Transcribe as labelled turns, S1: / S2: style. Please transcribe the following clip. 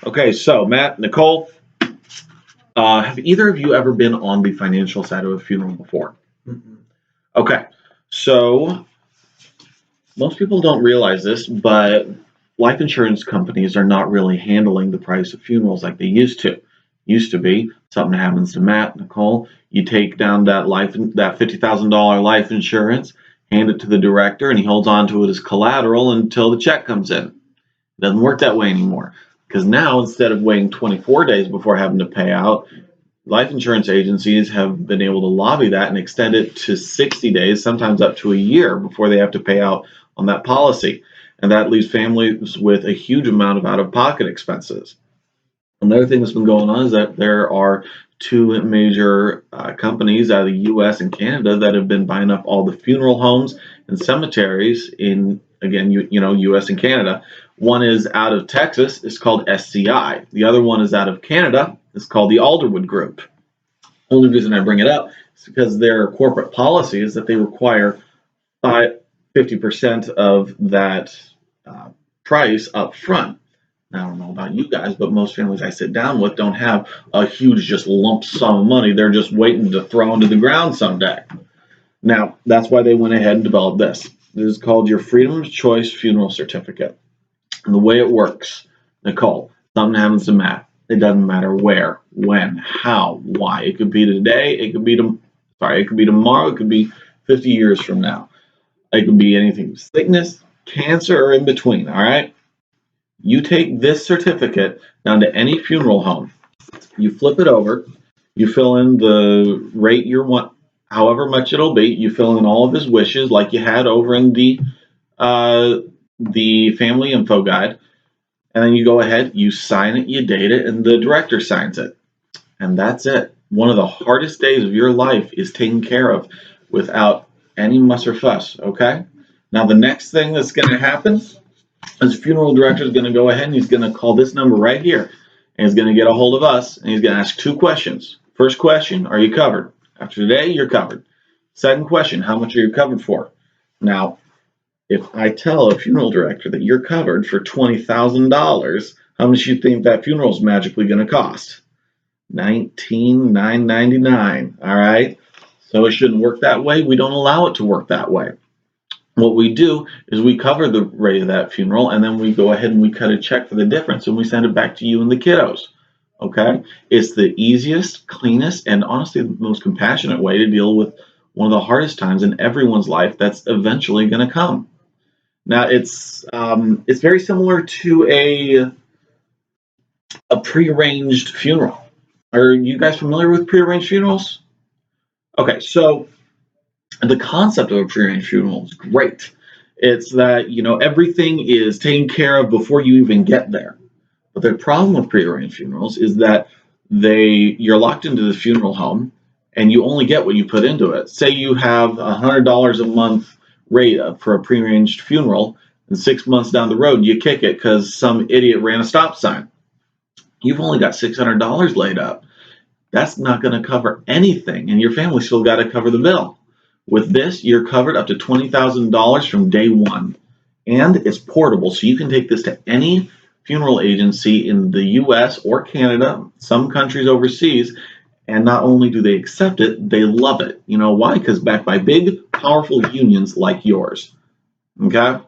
S1: Okay, so Matt, Nicole, have either of you ever been on the financial side of a funeral before?
S2: Mm-mm.
S1: Okay, so most people don't realize this, but life insurance companies are not really handling the price of funerals like they used to. Used to be something happens to Matt, Nicole, you take down that $50,000 life insurance, hand it to the director, and he holds on to it as collateral until the check comes in. It doesn't work that way anymore because now instead of waiting 24 days before having to pay out, life insurance agencies have been able to lobby that and extend it to 60 days, sometimes up to a year before they have to pay out on that policy. And that leaves families with a huge amount of out of pocket expenses. Another thing that's been going on is that there are two major companies out of the US and Canada that have been buying up all the funeral homes and cemeteries in, again, US and Canada. One is out of Texas, it's called SCI. The other one is out of Canada, it's called the Alderwood Group. The only reason I bring it up is because their corporate policy is that they require 50% of that uh, price up front. I don't know about you guys, but most families I sit down with don't have a huge just lump sum of money. They're just waiting to throw into the ground someday. Now, that's why they went ahead and developed this. This is called your Freedom of Choice Funeral Certificate. And the way it works, Nicole, something happens to Matt. It doesn't matter where, when, how, why. It could be today. It could be it could be tomorrow. It could be 50 years from now. It could be anything, sickness, cancer, or in between. All right. You take this certificate down to any funeral home. You flip it over. You fill in the rate you want, however much it'll be. You fill in all of his wishes, like you had over in the family info guide, and then you go ahead, you sign it, you date it, and the director signs it, and that's it. One of the hardest days of your life is taken care of without any muss or fuss. Okay. Now the next thing that's going to happen is funeral director is going to go ahead and he's going to call this number right here, and he's going to get a hold of us, and he's going to ask two questions. First question, are you covered? After today, you're covered. Second question, how much are you covered for? Now, if I tell a funeral director that you're covered for $20,000, how much do you think that funeral is magically going to cost? $19,999. All right. So it shouldn't work that way. We don't allow it to work that way. What we do is we cover the rate of that funeral, and then we go ahead and we cut a check for the difference, and we send it back to you and the kiddos. Okay? It's the easiest, cleanest, and honestly the most compassionate way to deal with one of the hardest times in everyone's life that's eventually going to come. Now it's very similar to a prearranged funeral. Are you guys familiar with prearranged funerals? Okay, so the concept of a prearranged funeral is great. It's that everything is taken care of before you even get there. But the problem with prearranged funerals is that you're locked into the funeral home, and you only get what you put into it. Say you have $100 a month rate for a prearranged funeral, and 6 months down the road you kick it because some idiot ran a stop sign. You've only got $600 laid up. That's not going to cover anything, and your family still got to cover the bill. With this, you're covered up to $20,000 from day one, and it's portable, so you can take this to any funeral agency in the US or Canada, some countries overseas, and not only do they accept it, they love it. You know why? Because backed by big, powerful unions like yours. Okay?